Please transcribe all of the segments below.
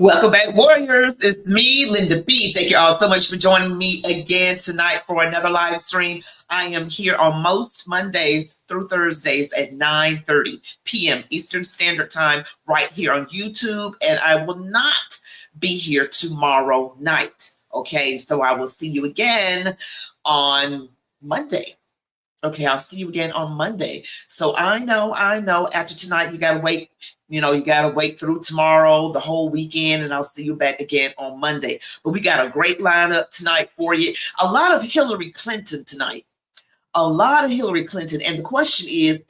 Welcome back, Warriors. It's me, Linda B. Thank you all so much for joining me again tonight for another live stream. I am here on most Mondays through Thursdays at 9:30 p.m. Eastern Standard Time right here on YouTube, and I will not be here tomorrow night. Okay, so I will see you again on Monday. Okay, I'll see you again on Monday. So I know, after tonight, you got to wait. You got to wait through tomorrow, the whole weekend, and I'll see you back again on Monday. But we got a great lineup tonight for you. A lot of Hillary Clinton tonight. A lot of Hillary Clinton. And the question is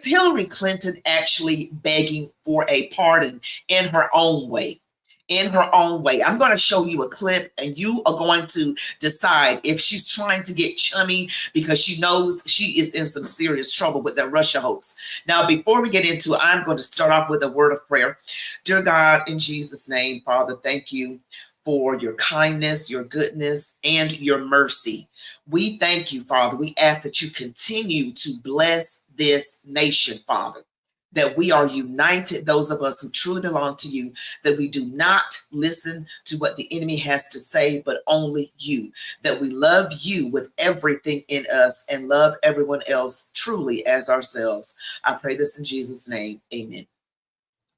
Hillary Clinton actually begging for a pardon in her own way? In her own way. I'm going to show you a clip, and you are going to decide if she's trying to get chummy because she knows she is in some serious trouble with that Russia hoax. Now, before we get into it, I'm going to start off with a word of prayer. Dear God, in Jesus' name, Father, thank you for your kindness, your goodness, and your mercy. We thank you, Father. We ask that you continue to bless this nation, Father, that we are united, those of us who truly belong to you, that we do not listen to what the enemy has to say, but only you, that we love you with everything in us and love everyone else truly as ourselves. I pray this in Jesus' name. Amen.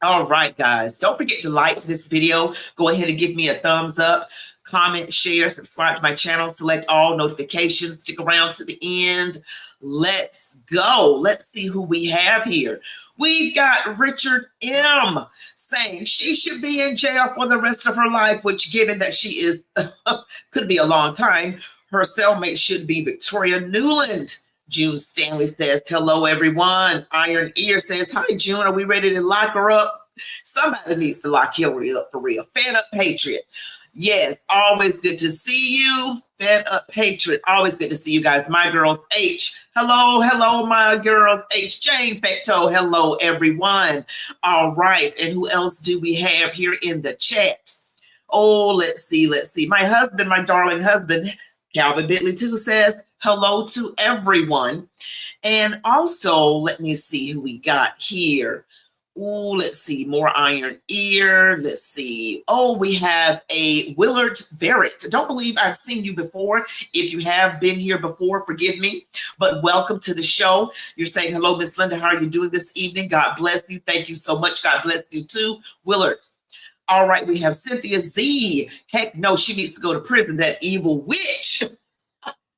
All right, guys, don't forget to like this video. Go ahead and give me a thumbs up, comment, share, subscribe to my channel, select all notifications, stick around to the end. Let's go. Let's see who we have here. We've got Richard M. saying she should be in jail for the rest of her life, which, given that she is, could be a long time, her cellmate should be Victoria Newland. June Stanley says, hello, everyone. Iron Ear says, hi, June. Are we ready to lock her up? Somebody needs to lock Hillary up for real. Fed Up Patriot. Yes, always good to see you. Fed Up Patriot. Always good to see you guys. My girls, H. Hello, my girls. H. Jane Fecto. Hello, everyone. All right. And who else do we have here in the chat? Oh, let's see. My husband, my darling husband, Calvin Bentley too, says, hello to everyone. And also, let me see who we got here. Ooh, let's see, more Iron Ear. Let's see. Oh, we have a Willard Verrett. Don't believe I've seen you before. If you have been here before, forgive me, but welcome to the show. You're saying, hello, Miss Linda. How are you doing this evening? God bless you. Thank you so much. God bless you too, Willard. All right, we have Cynthia Z. Heck no, she needs to go to prison, that evil witch.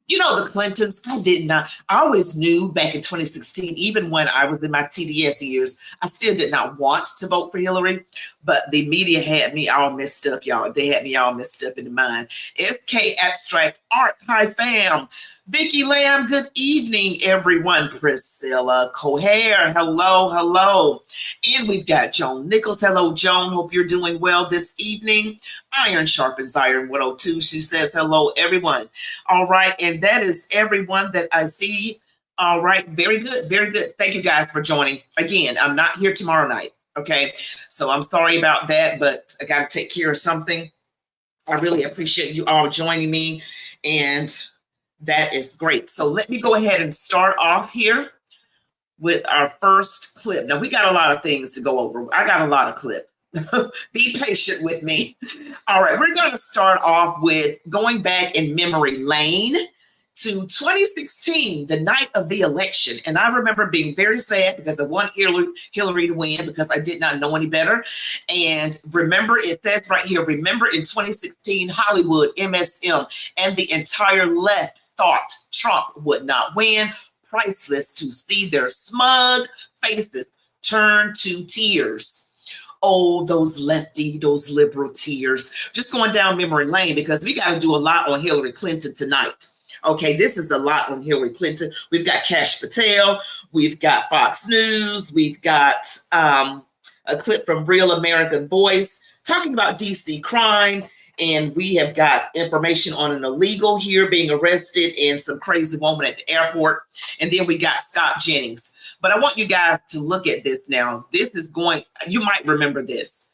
You know, the Clintons, I always knew back in 2016, even when I was in my TDS years, I still did not want to vote for Hillary, but the media had me all messed up, y'all. They had me all messed up in the mind. SK Abstract Art, hi fam. Vicky Lamb, good evening, everyone. Priscilla Coher, hello. And we've got Joan Nichols. Hello, Joan. Hope you're doing well this evening. Iron Sharpens Iron 102. She says, hello, everyone. All right, and that is everyone that I see. All right, very good. Thank you guys for joining. Again, I'm not here tomorrow night, okay? So I'm sorry about that, but I got to take care of something. I really appreciate you all joining me, and that is great. So let me go ahead and start off here with our first clip. Now, we got a lot of things to go over. I got a lot of clips. Be patient with me. All right, we're going to start off with going back in memory lane to 2016, the night of the election. And I remember being very sad because I want Hillary to win because I did not know any better. And remember, it says right here, remember in 2016, Hollywood, MSM, and the entire left thought Trump would not win. Priceless to see their smug faces turn to tears. Oh, those lefty, those liberal tears. Just going down memory lane because we got to do a lot on Hillary Clinton tonight. Okay, this is a lot on Hillary Clinton. We've got Kash Patel. We've got Fox News. We've got a clip from Real American Voice talking about DC crime. And we have got information on an illegal here being arrested and some crazy woman at the airport. And then we got Scott Jennings. But I want you guys to look at this now. This is going, you might remember this.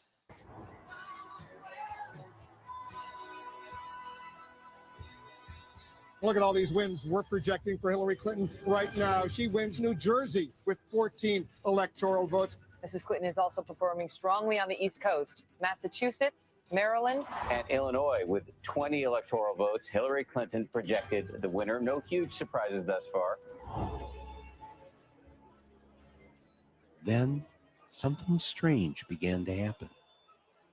Look at all these wins we're projecting for Hillary Clinton right now. She wins New Jersey with 14 electoral votes. Mrs. Clinton is also performing strongly on the East Coast. Massachusetts, Maryland, and Illinois. With 20 electoral votes, Hillary Clinton projected the winner. No huge surprises thus far. Then something strange began to happen.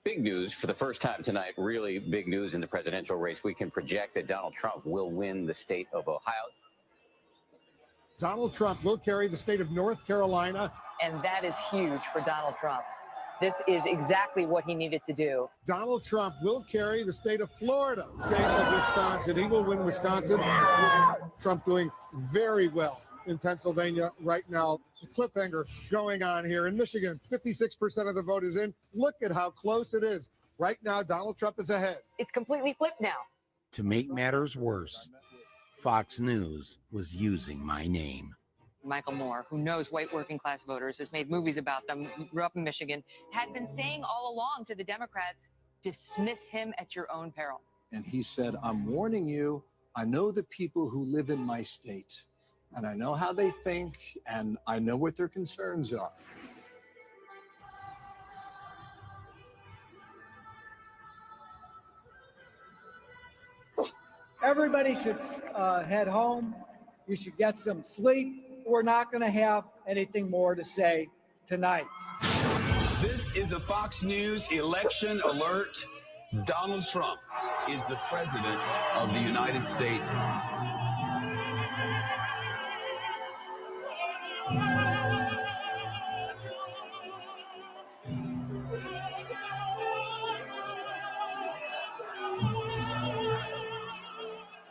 Big news for the first time tonight, really big news in the presidential race. We can project that Donald Trump will win the state of Ohio. Donald Trump will carry the state of North Carolina. and that is huge for Donald Trump. This is exactly what he needed to do. Donald Trump will carry the state of Florida, state of Wisconsin. He will win Wisconsin. Trump doing very well in Pennsylvania right now. Cliffhanger going on here in Michigan. 56% of the vote is in. Look at how close it is. Right now, Donald Trump is ahead. It's completely flipped now. To make matters worse, Fox News was using my name. Michael Moore, who knows white working class voters, has made movies about them, grew up in Michigan, had been saying all along to the Democrats, dismiss him at your own peril. And he said, I'm warning you, I know the people who live in my state, and I know how they think, and I know what their concerns are. Everybody should head home. You should get some sleep. We're not going to have anything more to say tonight. This is a Fox News election alert. Donald Trump is the president of the United States.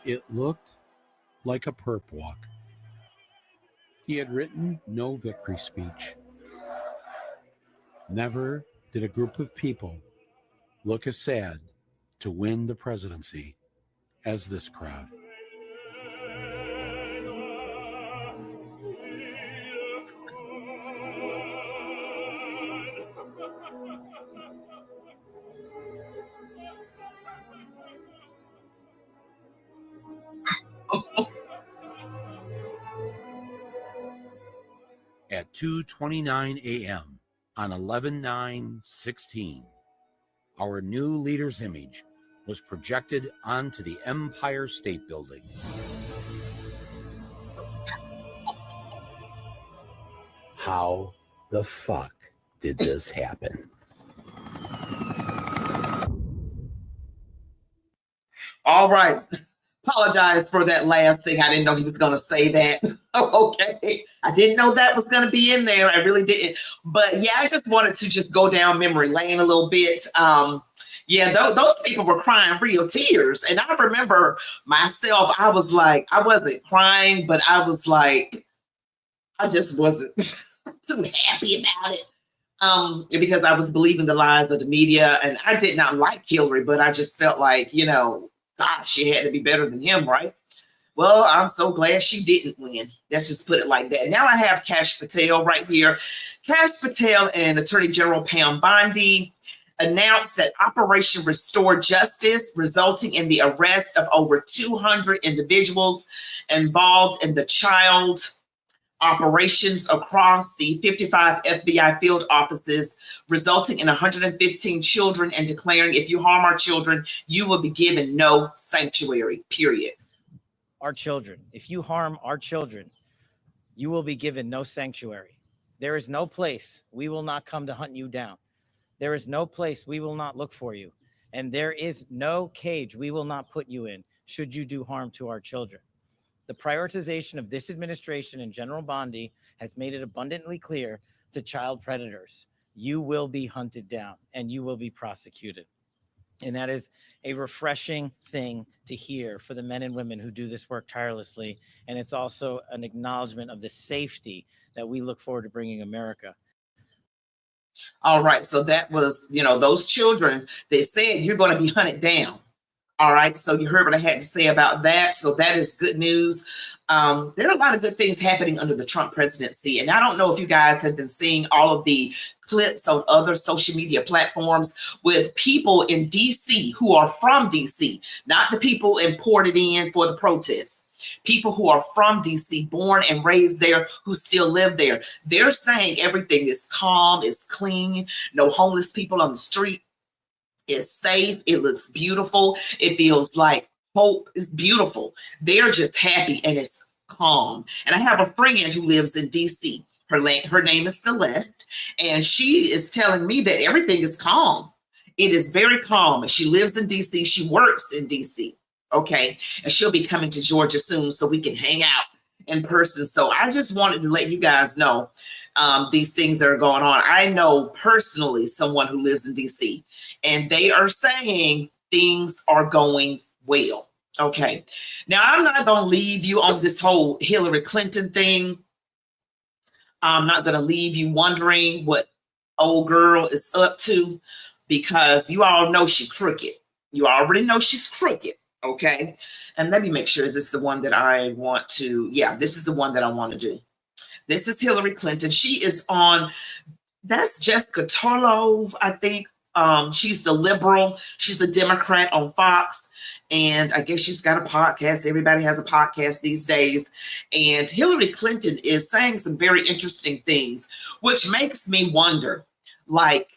It looked like a perp walk. He had written no victory speech. Never did a group of people look as sad to win the presidency as this crowd. At 2:29 a.m. on 11/9/16, our new leader's image was projected onto the Empire State Building. How the fuck did this happen? All right. Apologize for that last thing. I didn't know he was going to say that. Okay. I didn't know that was going to be in there. I really didn't. But yeah, I just wanted to just go down memory lane a little bit. Yeah, those people were crying real tears. And I remember myself, I was like, I wasn't crying, but I was like, I just wasn't too happy about it. Because I was believing the lies of the media, and I did not like Hillary, but I just felt like, you know, God, she had to be better than him, right? Well, I'm so glad she didn't win. Let's just put it like that. Now I have Kash Patel right here. Kash Patel and Attorney General Pam Bondi announced that Operation Restore Justice, resulting in the arrest of over 200 individuals involved in the child operations across the 55 FBI field offices, resulting in 115 children, and declaring, if you harm our children, you will be given no sanctuary, period. Our children, if you harm our children, you will be given no sanctuary. There is no place we will not come to hunt you down. There is no place we will not look for you. And there is no cage we will not put you in should you do harm to our children. The prioritization of this administration and General Bondi has made it abundantly clear to child predators, you will be hunted down and you will be prosecuted. And that is a refreshing thing to hear for the men and women who do this work tirelessly. And it's also an acknowledgement of the safety that we look forward to bringing America. All right. So that was, you know, those children, they said you're going to be hunted down. All right. So you heard what I had to say about that. So that is good news. There are a lot of good things happening under the Trump presidency. And I don't know if you guys have been seeing all of the clips on other social media platforms with people in DC who are from DC, not the people imported in for the protests. people who are from DC, born and raised there, who still live there. They're saying everything is calm, it's clean, no homeless people on the street. It's safe. It looks beautiful. It feels like hope. Is beautiful. They're just happy and it's calm. And I have a friend who lives in DC. Her name is Celeste, and she is telling me that everything is calm. It is very calm. And she lives in DC. She works in DC. Okay. And she'll be coming to Georgia soon so we can hang out in person. So I just wanted to let you guys know these things that are going on. I know personally someone who lives in DC, and they are saying things are going well. Okay. Now, I'm not going to leave you on this whole Hillary Clinton thing. I'm not going to leave you wondering what old girl is up to, because you all know she's crooked. You already know she's crooked. Okay. And let me make sure, is this the one that I want to? Yeah, this is the one that I want to do. This is Hillary Clinton. She is on, that's Jessica Tarlov, I think. She's the liberal. She's the Democrat on Fox. And I guess she's got a podcast. Everybody has a podcast these days. And Hillary Clinton is saying some very interesting things, which makes me wonder, like,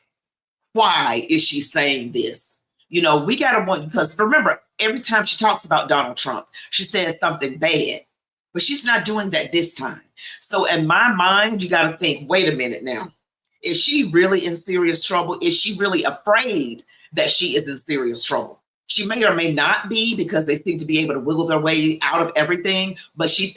why is she saying this? You know, we got to wonder, because remember, every time she talks about Donald Trump, she says something bad. But she's not doing that this time. So in my mind, you got to think, wait a minute now. Is she really in serious trouble? Is she really afraid that she is in serious trouble? She may or may not be, because they seem to be able to wiggle their way out of everything. But she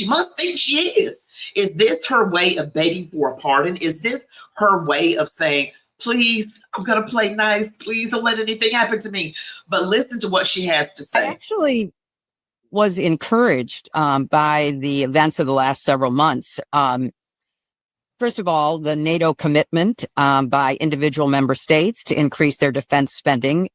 must think she is. Is this her way of begging for a pardon? Is this her way of saying, please, I'm going to play nice. Please don't let anything happen to me. But listen to what she has to say. Actually, was encouraged by the events of the last several months. First of all, the NATO commitment by individual member states to increase their defense spending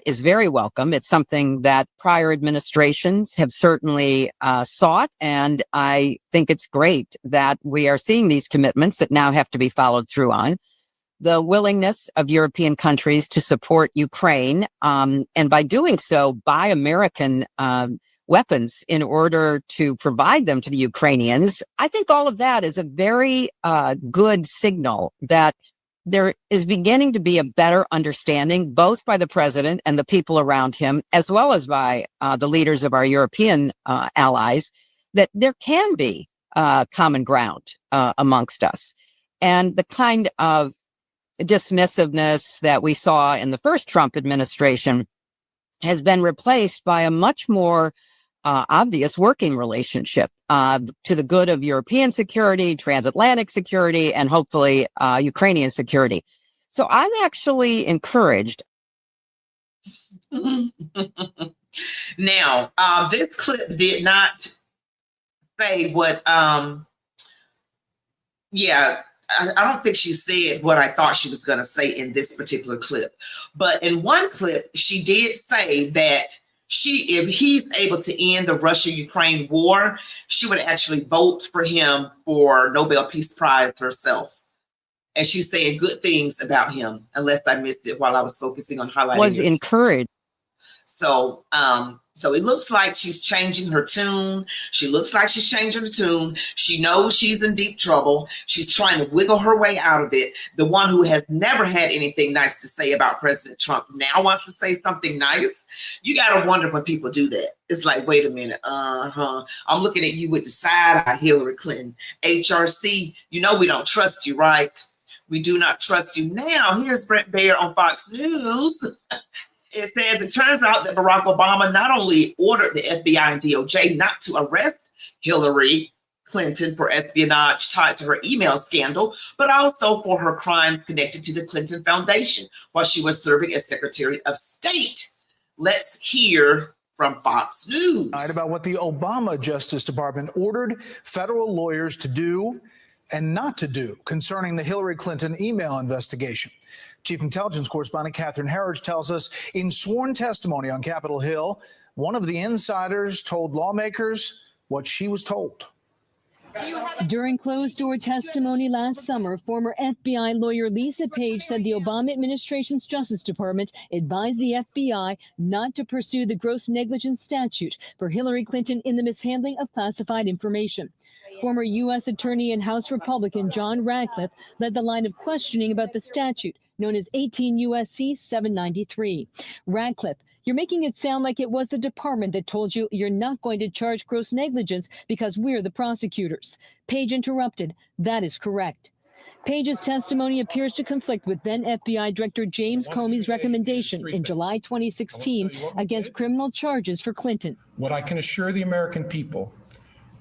is very welcome. It's something that prior administrations have certainly sought, and I think it's great that we are seeing these commitments that now have to be followed through on. The willingness of European countries to support Ukraine, and by doing so, buy American weapons in order to provide them to the Ukrainians. I think all of that is a very good signal that there is beginning to be a better understanding, both by the president and the people around him, as well as by the leaders of our European allies, that there can be common ground amongst us. And the kind of dismissiveness that we saw in the first Trump administration has been replaced by a much more obvious working relationship to the good of European security, transatlantic security, and hopefully Ukrainian security. So I'm actually encouraged. Now, this clip did not say what, I don't think she said what I thought she was going to say in this particular clip. But in one clip, she did say that if he's able to end the Russia-Ukraine war, she would actually vote for him for Nobel Peace Prize herself. And she's saying good things about him, unless I missed it while I was focusing on highlighting. Was encouraged. So it looks like she's changing her tune. She looks like she's changing the tune. She knows she's in deep trouble. She's trying to wiggle her way out of it. The one who has never had anything nice to say about President Trump now wants to say something nice. You got to wonder when people do that. It's like, wait a minute. I'm looking at you with the side eye, Hillary Clinton. HRC, you know we don't trust you, right? We do not trust you. Now, here's Brent Baer on Fox News. It says it turns out that Barack Obama not only ordered the FBI and DOJ not to arrest Hillary Clinton for espionage tied to her email scandal, but also for her crimes connected to the Clinton Foundation while she was serving as Secretary of State. Let's hear from Fox News. About what the Obama Justice Department ordered federal lawyers to do and not to do concerning the Hillary Clinton email investigation. Chief Intelligence Correspondent Catherine Herridge tells us in sworn testimony on Capitol Hill, one of the insiders told lawmakers what she was told. During closed-door testimony last summer, former FBI lawyer Lisa Page said the Obama administration's Justice Department advised the FBI not to pursue the gross negligence statute for Hillary Clinton in the mishandling of classified information. Former U.S. Attorney and House Republican John Ratcliffe led the line of questioning about the statute, known as 18 U.S.C. 793. Ratcliffe, you're making it sound like it was the department that told you you're not going to charge gross negligence because we're the prosecutors. Page interrupted. That is correct. Page's testimony appears to conflict with then FBI Director James Comey's recommendation in July 2016 against criminal charges for Clinton. What I can assure the American people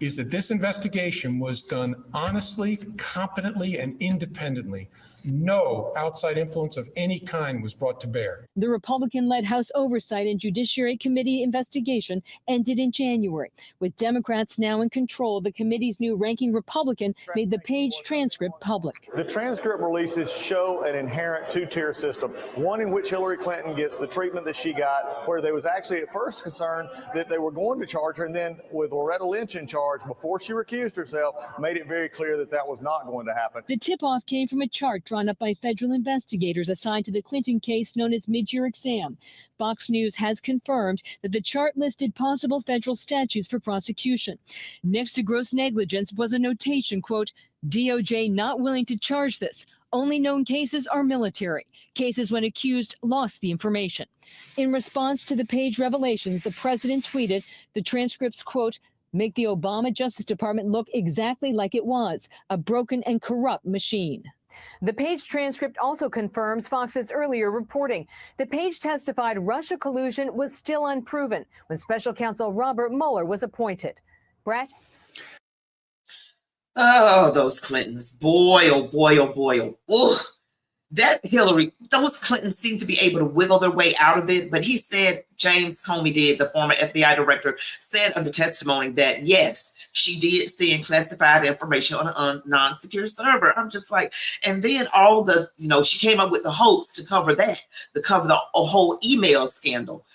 is that this investigation was done honestly, competently, and independently. No outside influence of any kind was brought to bear. The Republican-led House Oversight and Judiciary Committee investigation ended in January. With Democrats now in control, the committee's new ranking Republican made the Page transcript public. The transcript releases show an inherent two-tier system, one in which Hillary Clinton gets the treatment that she got, where there was actually at first concern that they were going to charge her, and then with Loretta Lynch in charge, before she recused herself, made it very clear that that was not going to happen. The tip-off came from a chart drawn up by federal investigators assigned to the Clinton case known as mid-year exam. Fox News has confirmed that the chart listed possible federal statutes for prosecution. Next to gross negligence was a notation, quote, DOJ not willing to charge this. Only known cases are military, cases when accused lost the information. In response to the Page revelations, the president tweeted the transcripts, quote, make the Obama Justice Department look exactly like it was, a broken and corrupt machine. The Page transcript also confirms Fox's earlier reporting. The Page testified Russia collusion was still unproven when special counsel Robert Mueller was appointed. Brett? Oh, those Clintons. Boy, oh boy, oh boy, oh. Ugh. That Hillary, those Clintons seem to be able to wiggle their way out of it. But he said, James Comey did, the former FBI director, said under testimony that, yes, she did send classified information on a non-secure server. I'm just like, and then all the, she came up with the hoax to cover that, to cover the whole email scandal.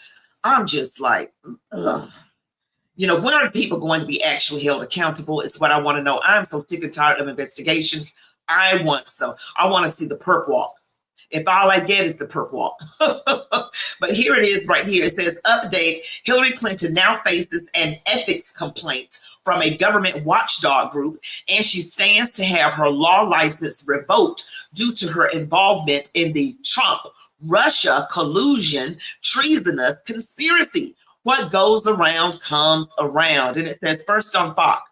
I'm just like, ugh. When are people going to be actually held accountable is what I want to know. I'm so sick and tired of investigations. I want to see the perp walk. If all I get is the perp walk. But here it is right here. It says, update, Hillary Clinton now faces an ethics complaint from a government watchdog group, and she stands to have her law license revoked due to her involvement in the Trump-Russia collusion treasonous conspiracy. What goes around comes around. And it says, first on Fox,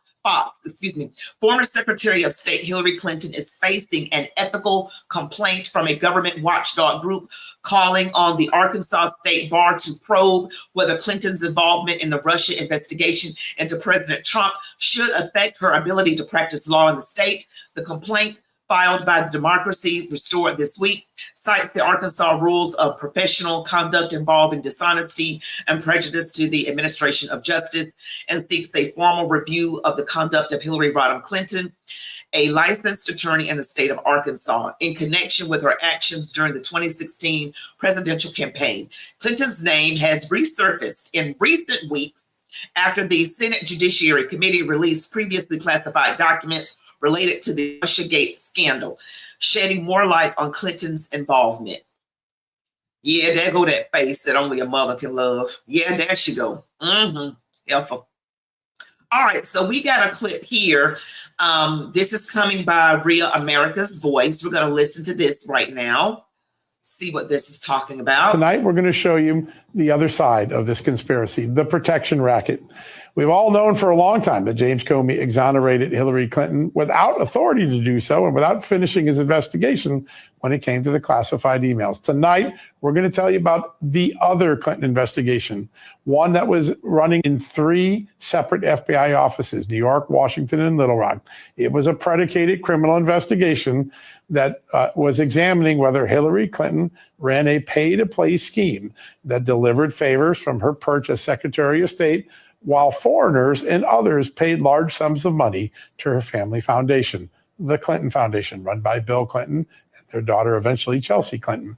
former Secretary of State Hillary Clinton is facing an ethical complaint from a government watchdog group calling on the Arkansas State Bar to probe whether Clinton's involvement in the Russia investigation into President Trump should affect her ability to practice law in the state. The complaint, filed by the Democracy Restored this week, cites the Arkansas rules of professional conduct involving dishonesty and prejudice to the administration of justice, and seeks a formal review of the conduct of Hillary Rodham Clinton, a licensed attorney in the state of Arkansas, in connection with her actions during the 2016 presidential campaign. Clinton's name has resurfaced in recent weeks after the Senate Judiciary Committee released previously classified documents related to the Russiagate scandal, shedding more light on Clinton's involvement. Yeah, there go that face that only a mother can love. Yeah, there she go. Helpful. All right, so we got a clip here. This is coming by Real America's Voice. We're going to listen to this right now. See what this is talking about. Tonight, we're going to show you the other side of this conspiracy, the protection racket. We've all known for a long time that James Comey exonerated Hillary Clinton without authority to do so and without finishing his investigation when it came to the classified emails. Tonight, we're going to tell you about the other Clinton investigation, one that was running in 3 separate FBI offices, New York, Washington, and Little Rock. It was a predicated criminal investigation that was examining whether Hillary Clinton ran a pay-to-play scheme that delivered favors from her perch as Secretary of State, while foreigners and others paid large sums of money to her family foundation, the Clinton Foundation, run by Bill Clinton and their daughter, eventually Chelsea Clinton.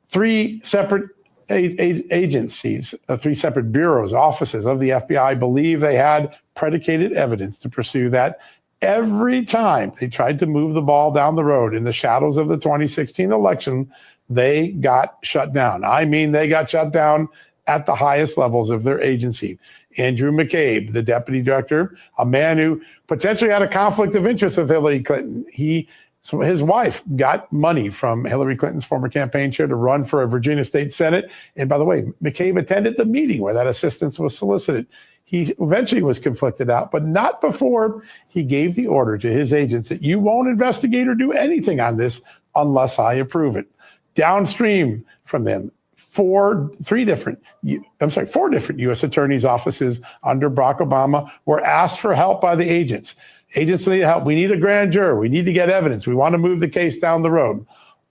3 separate agencies, 3 separate bureaus, offices of the FBI believe they had predicated evidence to pursue that Every time they tried to move the ball down the road in the shadows of the 2016 election, they got shut down. I mean, they got shut down at the highest levels of their agency. Andrew McCabe, the deputy director, a man who potentially had a conflict of interest with Hillary Clinton. So his wife got money from Hillary Clinton's former campaign chair to run for a Virginia state Senate. And by the way, McCabe attended the meeting where that assistance was solicited. He eventually was conflicted out, but not before he gave the order to his agents that you won't investigate or do anything on this unless I approve it. Downstream from them, four different U.S. attorneys' offices under Barack Obama were asked for help by the agents. Agents need help. We need a grand juror. We need to get evidence. We want to move the case down the road.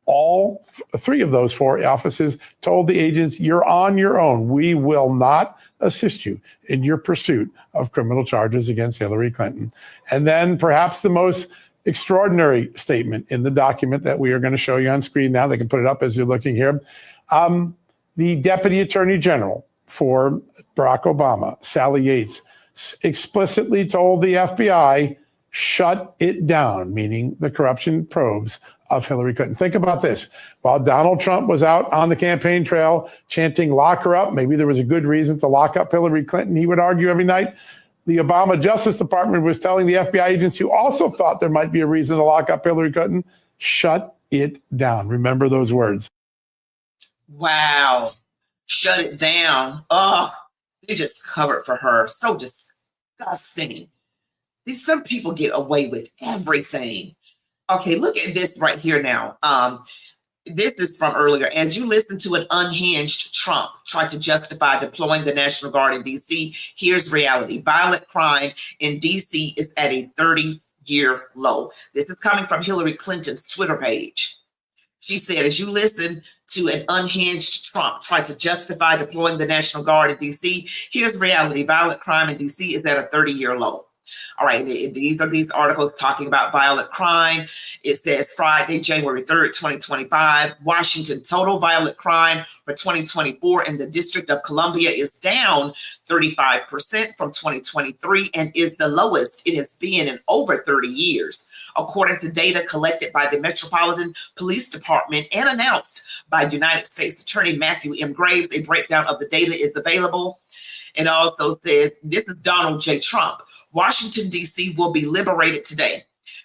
All three of those four offices told the agents, you're on your own. We will not assist you in your pursuit of criminal charges against Hillary Clinton. And then perhaps the most extraordinary statement in the document that we are going to show you on screen now, they can put it up as you're looking here. The Deputy Attorney General for Barack Obama, Sally Yates, explicitly told the FBI, shut it down, meaning the corruption probes of Hillary Clinton. Think about this. While Donald Trump was out on the campaign trail chanting, lock her up, maybe there was a good reason to lock up Hillary Clinton, he would argue every night. The Obama Justice Department was telling the FBI agents who also thought there might be a reason to lock up Hillary Clinton, shut it down. Remember those words. Wow. Shut it down. Oh, they just covered for her. So disgusting. Some people get away with everything. Okay, look at this right here now. This is from earlier. As you listen to an unhinged Trump try to justify deploying the National Guard in D.C., here's reality. Violent crime in D.C. is at a 30-year low. This is coming from Hillary Clinton's Twitter page. She said, as you listen to an unhinged Trump try to justify deploying the National Guard in D.C., here's reality. Violent crime in D.C. is at a 30-year low. All right, these are these articles talking about violent crime. It says Friday, January 3rd, 2025, Washington total violent crime for 2024 in the District of Columbia is down 35% from 2023 and is the lowest it has been in over 30 years, according to data collected by the Metropolitan Police Department and announced by United States Attorney Matthew M. Graves. A breakdown of the data is available. It also says, this is Donald J. Trump. Washington, D.C. will be liberated today.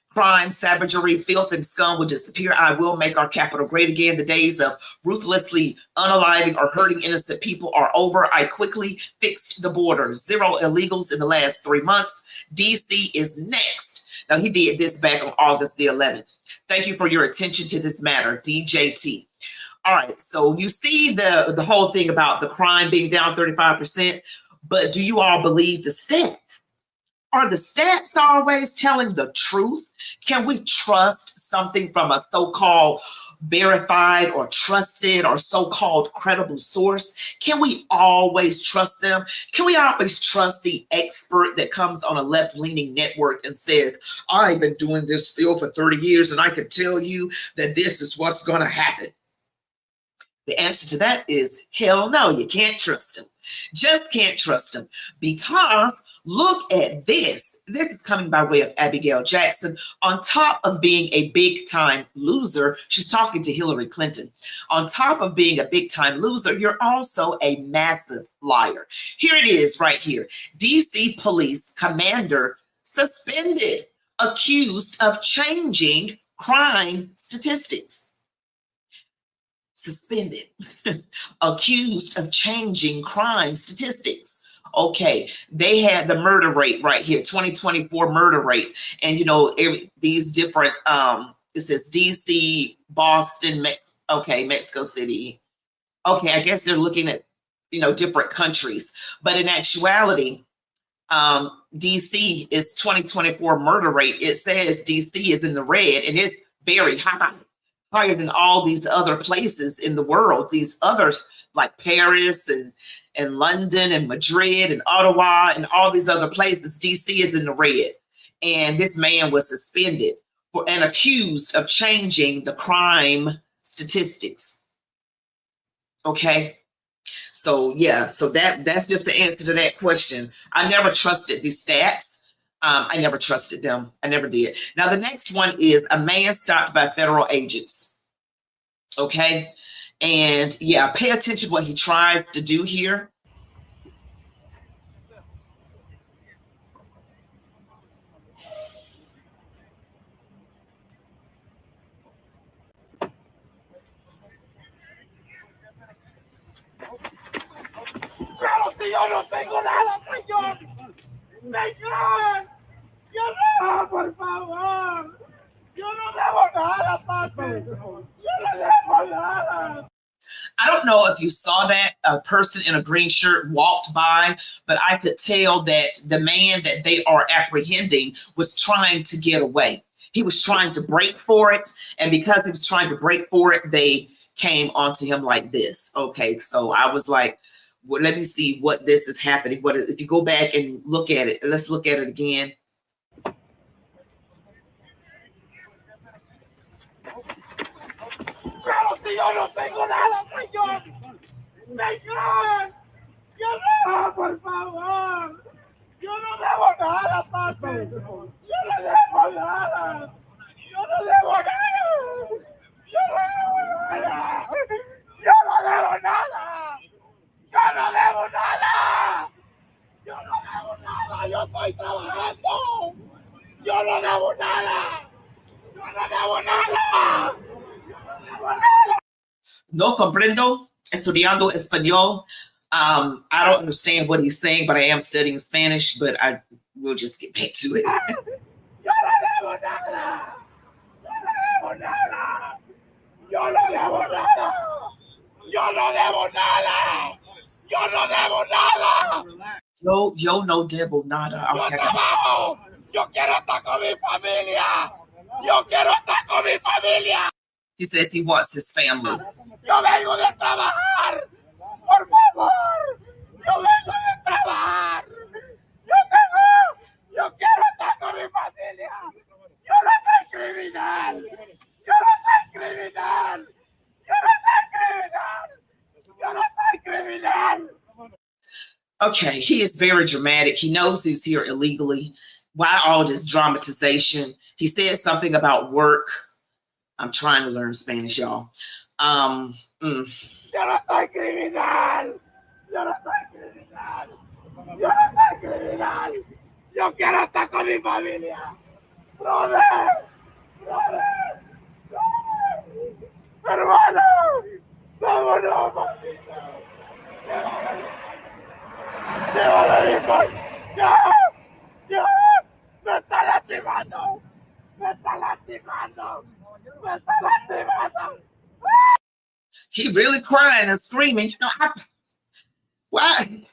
Crime, savagery, filth, and scum will disappear. I will make our capital great again. The days of ruthlessly unaliving or hurting innocent people are over. I quickly fixed the border. 0 illegals in the last 3 months. D.C. is next. Now, he did this back on August the 11th. Thank you for your attention to this matter, DJT. All right, so you see the whole thing about the crime being down 35%, but do you all believe the stats? Are the stats always telling the truth? Can we trust something from a so-called verified or trusted or so-called credible source? Can we always trust them? Can we always trust the expert that comes on a left-leaning network and says, I've been doing this field for 30 years and I can tell you that this is what's going to happen? The answer to that is hell no, you can't trust him. Just can't trust him, because look at this. This is coming by way of Abigail Jackson. On top of being a big-time loser, she's talking to Hillary Clinton. On top of being a big-time loser, you're also a massive liar. Here it is right here. DC police commander suspended, accused of changing crime statistics. Suspended, accused of changing crime statistics. Okay, they had the murder rate right here, 2024 murder rate. And, you know, these different, it says DC, Boston, Mexico City. Okay, I guess they're looking at, you know, different countries. But in actuality, DC is 2024 murder rate. It says DC is in the red, and it's very high. Higher than all these other places in the world, these others like Paris and London and Madrid and Ottawa and all these other places. DC is in the red. And this man was suspended and accused of changing the crime statistics. Okay. So yeah, so that's just the answer to that question. I never trusted these stats. I never trusted them. I never did. Now, the next one is a man stopped by federal agents. Okay. And yeah, pay attention to what he tries to do here. Claro que yo no tengo nada, señor. Señor, yo no, por favor. Yo no debo nada, papi. Yo no debo nada. I don't know if you saw that a person in a green shirt walked by, but I could tell that the man that they are apprehending was trying to get away. He was trying to break for it. And because he was trying to break for it, they came onto him like this. Okay, so I was like, well, let me see what this is happening. What if you go back and look at it? Let's look at it again. Claro que yo no tengo nada, señor. Señor, yo no, por favor. Yo no debo nada, papi. Yo no debo nada. Yo no debo nada. Yo no debo nada. Yo no debo nada. Yo no debo nada. Yo no debo nada. Yo estoy trabajando. Yo no debo nada. Yo no debo nada. No comprendo, estudiando español. I don't understand what he's saying, but I am studying Spanish, but I will just get back to it. Yo no debo nada. Yo no debo nada. Yo no debo nada. Yo no debo nada. Yo no debo nada. Yo no debo nada. Yo Okay. trabajo. Yo quiero estar con mi familia. Yo quiero estar con mi familia. He says he wants his family. Yo vengo de trabajar. Por favor. Yo vengo de trabajar. Yo quiero estar con mi familia. Yo no soy criminal. Yo no soy criminal. Yo no soy criminal. Yo no soy criminal. Okay, he is very dramatic. He knows he's here illegally. Why all this dramatization? He said something about work. I'm trying to learn Spanish, y'all. Yo no soy criminal. Yo no soy criminal. Yo no soy criminal. Yo quiero estar con mi familia. Brother. Brother. Brother. Hermano. Vámonos, maldito. Llévalo, hijo. Ya. Me está lastimando. Me está lastimando. Me está lastimando. He really crying and screaming. You know, why?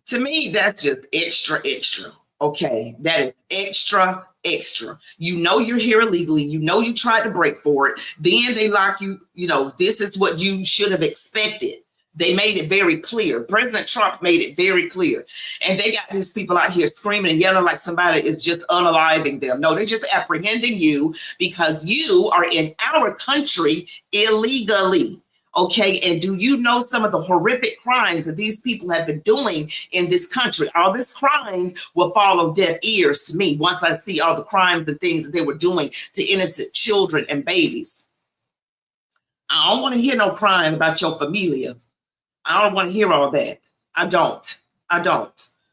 To me, that's just extra, extra. Okay, that is extra, extra. You know you're here illegally. You know you tried to break for it. Then they lock you. You know, this is what you should have expected. They made it very clear. President Trump made it very clear. And they got these people out here screaming and yelling like somebody is just unaliving them. No, they're just apprehending you because you are in our country illegally. Okay, and do you know some of the horrific crimes that these people have been doing in this country? All this crime will fall on deaf ears to me once I see all the crimes and things that they were doing to innocent children and babies. I don't want to hear no crying about your familia. I don't want to hear all that. I don't.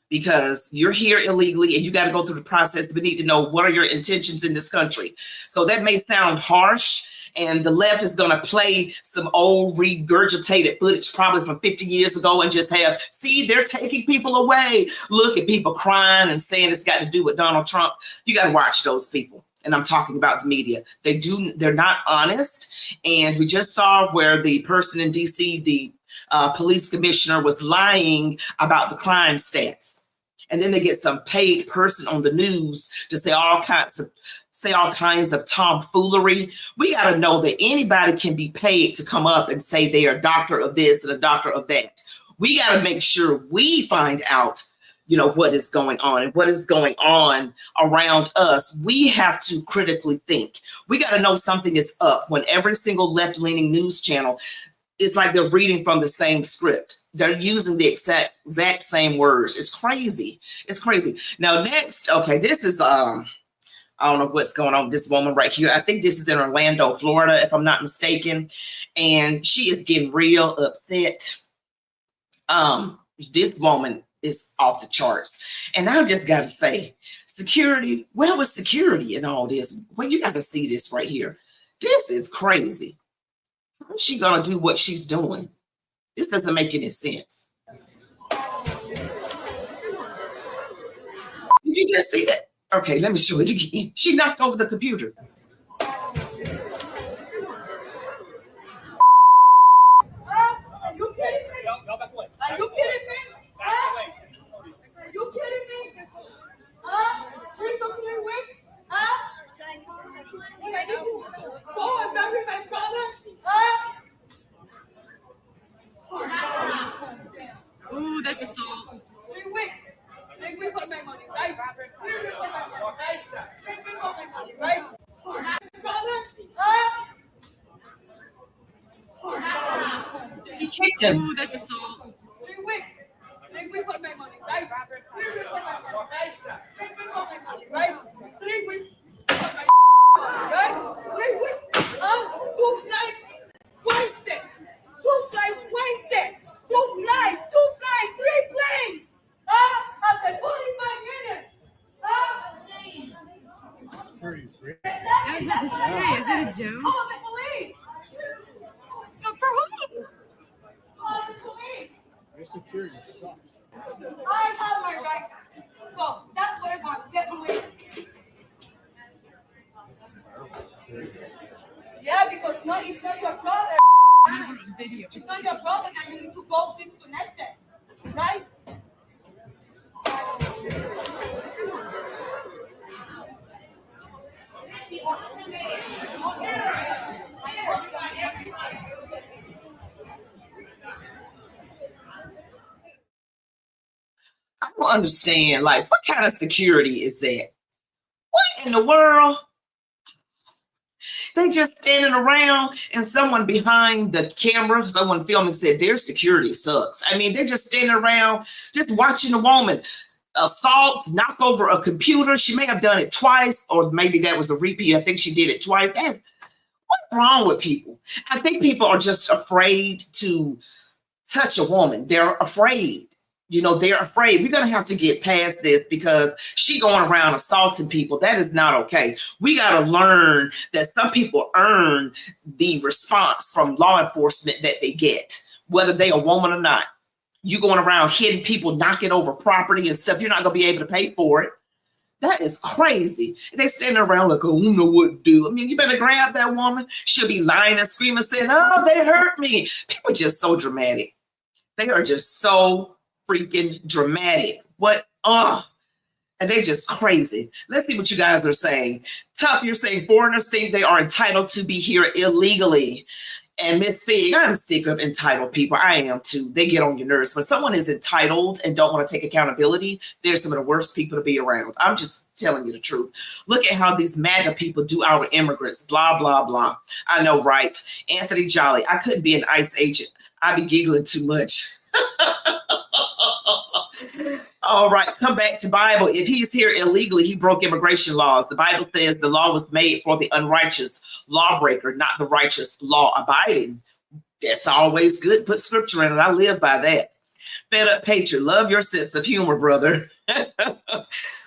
Because you're here illegally and you got to go through the process. We need to know what are your intentions in this country. So that may sound harsh. And the left is going to play some old regurgitated footage probably from 50 years ago and just have, see, they're taking people away. Look at people crying and saying it's got to do with Donald Trump. You got to watch those people. And I'm talking about the media. They're not honest. And we just saw where the person in DC, the police commissioner, was lying about the crime stats. And then they get some paid person on the news to say all kinds of tomfoolery. We got to know that anybody can be paid to come up and say they are a doctor of this and a doctor of that. We got to make sure we find out, you know, what is going on and what is going on around us. We have to critically think. We got to know something is up when every single left-leaning news channel is like they're reading from the same script. They're using the exact same words. It's crazy. It's crazy. Now, next, okay, this is I don't know what's going on with this woman right here. I think this is in Orlando, Florida, if I'm not mistaken. And she is getting real upset. This woman is off the charts. And I just got to say, security, where was security in all this? Well, you got to see this right here. This is crazy. How's she going to do what she's doing? This doesn't make any sense. Did you just see that? Okay, let me show it again. She knocked over the computer. Are you kidding me? Are you kidding me? Are you kidding me? 3 to 3 weeks? When I need to go and bury my brother? Ooh, that's assault. 3 weeks. 3 weeks for my money, right? 3 weeks for my money, right? 3 weeks for my money, right? Brother? She kicked him. Ooh, that's assault. 3 weeks. 3 weeks for my money, right? 3 weeks for my money, right? 3 weeks for my money, right? 3 weeks for my money, right? 3 weeks. 2 flights wasted. 2 flights wasted. 2 flights. 2 flights. 3 planes. After 45 minutes. I was about to say, is it a joke? Call the police. For who? Call the police. Your security sucks. I have my rights. So that's what I want. Get police. Yeah, because it's not your brother. It's not your brother that you need to go disconnected. Right? I don't understand. Like, what kind of security is that? What in the world? They just standing around and someone behind the camera, someone filming said their security sucks. I mean, they're just standing around, just watching a woman assault, knock over a computer. She may have done it twice, or maybe that was a repeat. I think she did it twice. What's wrong with people? I think people are just afraid to touch a woman. They're afraid. You know, they're afraid. We're going to have to get past this because she going around assaulting people. That is not okay. We got to learn that some people earn the response from law enforcement that they get, whether they a woman or not. You going around hitting people, knocking over property and stuff, you're not going to be able to pay for it. That is crazy. They standing around like, oh, you know what to do. I mean, you better grab that woman. She'll be lying and screaming, saying, oh, they hurt me. People are just so dramatic. They are just so freaking dramatic. What? And they're just crazy. Let's see what you guys are saying. Tough, you're saying foreigners think they are entitled to be here illegally. And Miss Fig, I'm sick of entitled people. I am too. They get on your nerves. When someone is entitled and don't want to take accountability, they're some of the worst people to be around. I'm just telling you the truth. Look at how these MAGA people do our immigrants. Blah, blah, blah. I know, right? Anthony Jolly, I couldn't be an ICE agent. I'd be giggling too much. All right, come back to Bible. If he's here illegally, he broke immigration laws. The Bible says the law was made for the unrighteous lawbreaker, not the righteous law abiding. That's always good. Put scripture in it. I live by that. Fed up patriot. Love your sense of humor, brother.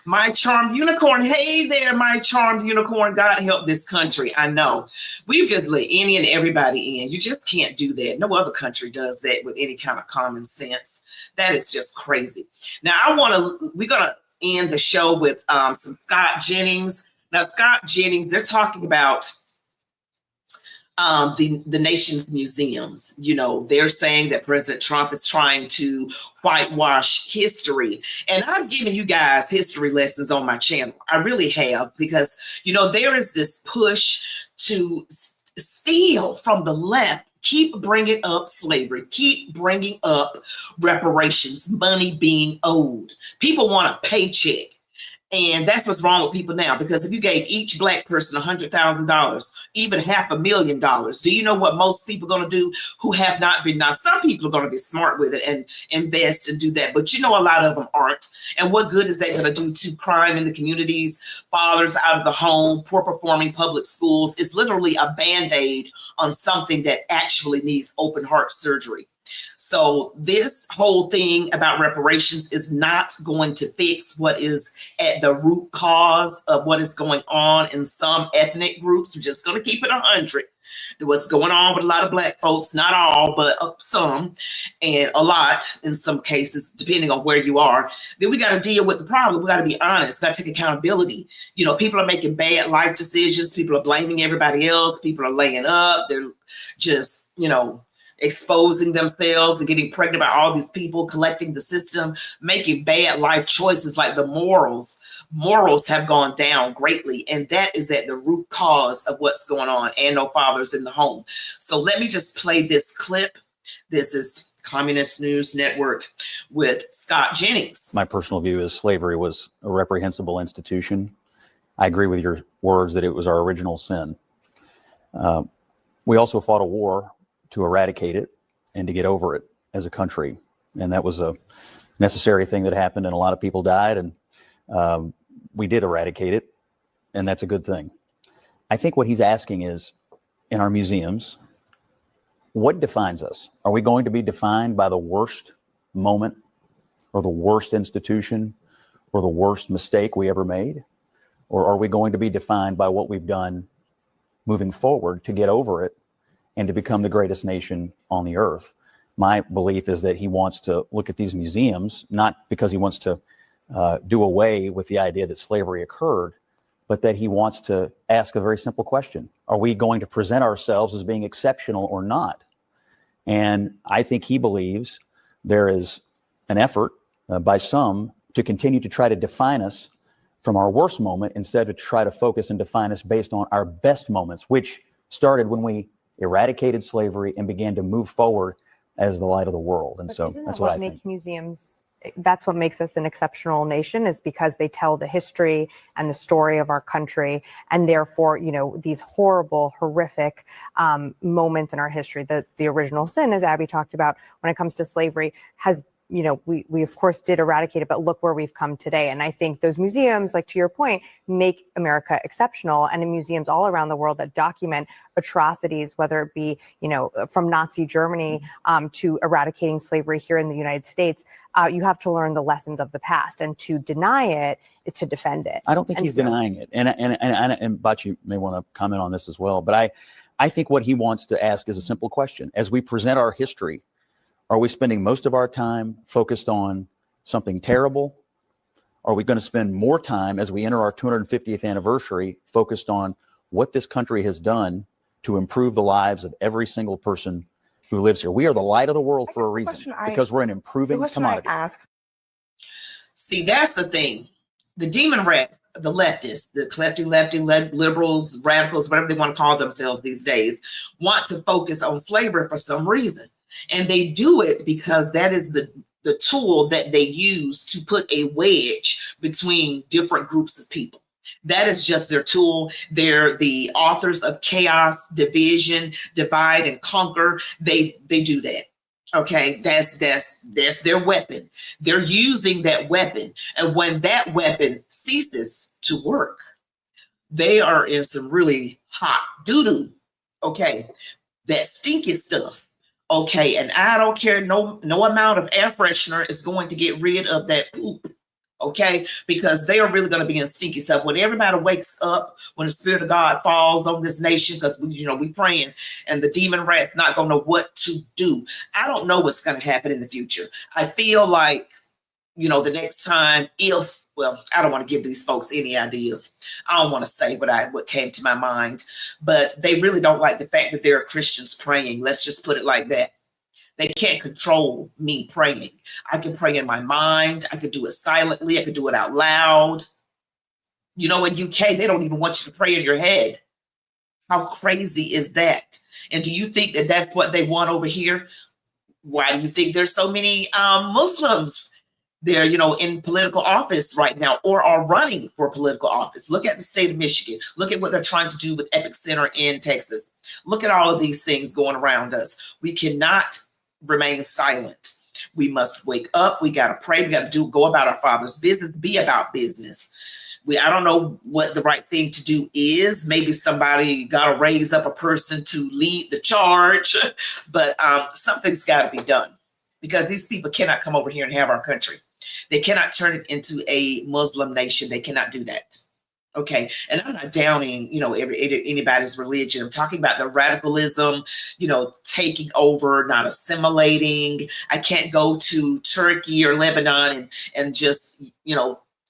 My charmed unicorn. Hey there, my charmed unicorn. God help this country. I know. We've just let any and everybody in. You just can't do that. No other country does that with any kind of common sense. That is just crazy. Now, we're going to end the show with some Scott Jennings. Now, Scott Jennings, they're talking about the nation's museums. You know, they're saying that President Trump is trying to whitewash history. And I've given you guys history lessons on my channel. I really have, because, you know, there is this push to steal from the left. Keep bringing up slavery. Keep bringing up reparations, money being owed. People want a paycheck. And that's what's wrong with people now, because if you gave each black person $100,000, even $500,000, do you know what most people are going to do who have not been? Now, some people are going to be smart with it and invest and do that, but you know, a lot of them aren't. And what good is that going to do to crime in the communities, fathers out of the home, poor performing public schools? It's literally a Band-Aid on something that actually needs open heart surgery. So this whole thing about reparations is not going to fix what is at the root cause of what is going on in some ethnic groups. We're just going to keep it 100. What's going on with a lot of black folks, not all, but some, and a lot in some cases, depending on where you are. Then we got to deal with the problem. We got to be honest. We got to take accountability. You know, people are making bad life decisions. People are blaming everybody else. People are laying up. They're just, you know, exposing themselves and getting pregnant by all these people, collecting the system, making bad life choices. Like the morals have gone down greatly, and that is at the root cause of what's going on, and no fathers in the home. So let me just play this clip. This is Communist News Network with Scott Jennings. My personal view is slavery was a reprehensible institution. I agree with your words that it was our original sin. We also fought a war to eradicate it and to get over it as a country. And that was a necessary thing that happened, and a lot of people died, and we did eradicate it, and that's a good thing. I think what he's asking is, in our museums, what defines us? Are we going to be defined by the worst moment or the worst institution or the worst mistake we ever made? Or are we going to be defined by what we've done moving forward to get over it and to become the greatest nation on the earth? My belief is that he wants to look at these museums, not because he wants to do away with the idea that slavery occurred, but that he wants to ask a very simple question. Are we going to present ourselves as being exceptional or not? And I think he believes there is an effort by some to continue to try to define us from our worst moment instead of try to focus and define us based on our best moments, which started when we eradicated slavery and began to move forward as the light of the world. And so that's what I think. Museums, that's what makes us an exceptional nation, is because they tell the history and the story of our country. And therefore, you know, these horrible, horrific moments in our history, the original sin, as Abby talked about, when it comes to slavery, has, you know, we of course did eradicate it, but look where we've come today. And I think those museums, like to your point, make America exceptional. And in museums all around the world that document atrocities, whether it be, you know, from Nazi Germany to eradicating slavery here in the United States, you have to learn the lessons of the past, and to deny it is to defend it. I don't think he's denying it. And Bachi may want to comment on this as well. But I think what he wants to ask is a simple question. As we present our history, are we spending most of our time focused on something terrible? Are we going to spend more time as we enter our 250th anniversary focused on what this country has done to improve the lives of every single person who lives here? We are the light of the world for a reason, because we're an improving commodity. See, that's the thing. The demon rats, the leftists, the lefty liberals, radicals, whatever they want to call themselves these days, want to focus on slavery for some reason. And they do it because that is the tool that they use to put a wedge between different groups of people. That is just their tool. They're the authors of chaos, division, divide and conquer. They do that. Okay, that's their weapon. They're using that weapon. And when that weapon ceases to work, they are in some really hot doo-doo. Okay, that stinky stuff. Okay, and I don't care, no amount of air freshener is going to get rid of that poop. Okay, because they are really going to be in stinky stuff. When everybody wakes up, when the Spirit of God falls on this nation, because we praying, and the demon rat's not going to know what to do. I don't know what's going to happen in the future. I feel like, the next time, I don't want to give these folks any ideas. I don't want to say what came to my mind, but they really don't like the fact that there are Christians praying. Let's just put it like that. They can't control me praying. I can pray in my mind. I could do it silently. I could do it out loud. In UK, they don't even want you to pray in your head. How crazy is that? And do you think that that's what they want over here? Why do you think there's so many Muslims they're, in political office right now or are running for political office. Look at the state of Michigan. Look at what they're trying to do with Epic Center in Texas. Look at all of these things going around us. We cannot remain silent. We must wake up. We got to pray. We got to go about our Father's business, be about business. I don't know what the right thing to do is. Maybe somebody got to raise up a person to lead the charge, but something's got to be done, because these people cannot come over here and have our country. They cannot turn it into a Muslim nation. They cannot do that. Okay. And I'm not downing, anybody's religion. I'm talking about the radicalism, taking over, not assimilating. I can't go to Turkey or Lebanon and just,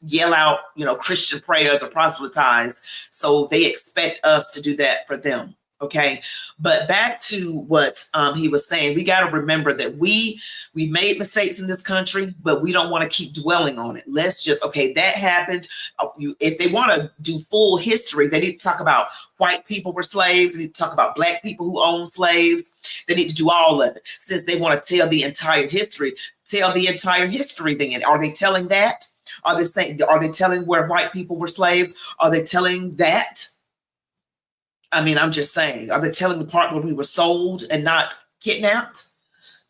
yell out, Christian prayers or proselytize. So they expect us to do that for them. Okay. But back to what he was saying, we got to remember that we made mistakes in this country, but we don't want to keep dwelling on it. Let's just, that happened. If they want to do full history, they need to talk about white people were slaves. They need to talk about black people who own slaves. They need to do all of it. Since they want to tell the entire history, then. Are they telling that? Are they telling where white people were slaves? Are they telling that? I mean, I'm just saying, are they telling the part where we were sold and not kidnapped?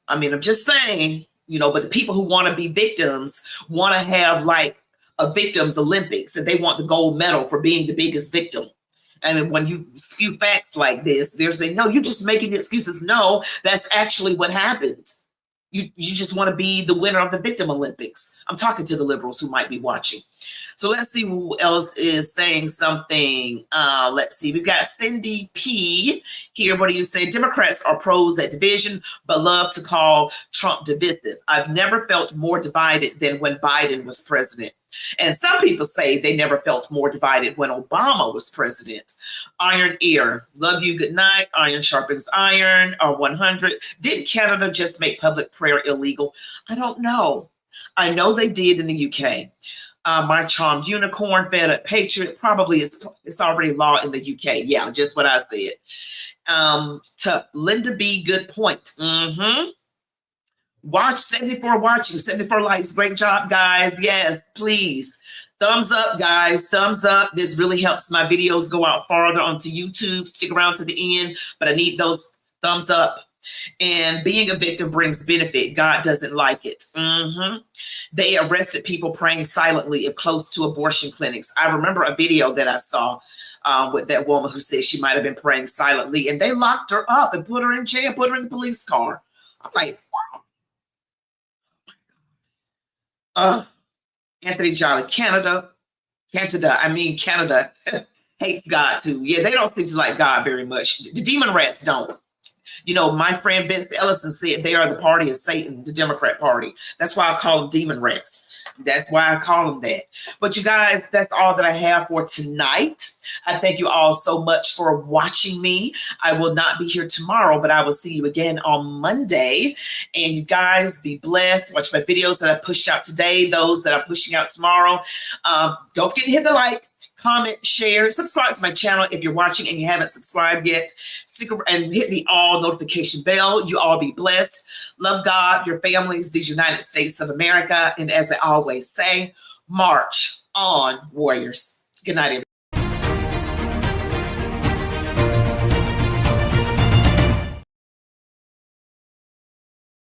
I mean, I'm just saying, but the people who want to be victims want to have like a victims Olympics, and they want the gold medal for being the biggest victim. And when you spew facts like this, they're saying, no, you're just making excuses. No, that's actually what happened. You just want to be the winner of the victim Olympics. I'm talking to the liberals who might be watching. So let's see who else is saying something. Let's see. We've got Cindy P here. What do you say? Democrats are pros at division, but love to call Trump divisive. I've never felt more divided than when Biden was president. And some people say they never felt more divided when Obama was president. Iron ear. Love you. Good night. Iron sharpens iron. Or 100. Didn't Canada just make public prayer illegal? I don't know. I know they did in the UK. My charmed unicorn, fed up patriot, probably it's already law in the UK. Yeah, just what I said. To Linda B, good point. Watch 74 watching, 74 likes. Great job, guys. Yes, please. Thumbs up, guys. Thumbs up. This really helps my videos go out farther onto YouTube. Stick around to the end, but I need those thumbs up. And being a victim brings benefit. God doesn't like it. They arrested people praying silently if close to abortion clinics. I remember a video that I saw with that woman who said she might have been praying silently, and they locked her up and put her in jail, put her in the police car. I'm like, what? Anthony Jolly, Canada hates God too. Yeah, they don't seem to like God very much. The demon rats don't. My friend Vince Ellison said they are the party of Satan, the Democrat Party. That's why I call them demon rats. That's why I call them that. But you guys, that's all that I have for tonight. I thank you all so much for watching me. I will not be here tomorrow, but I will see you again on Monday. And you guys be blessed. Watch my videos that I pushed out today, those that I'm pushing out tomorrow. Don't forget to hit the like, comment, share, subscribe to my channel if you're watching and you haven't subscribed yet. Stick around and hit the all notification bell. You all be blessed. Love God, your families, these United States of America. And as I always say, march on, warriors. Good night, everybody.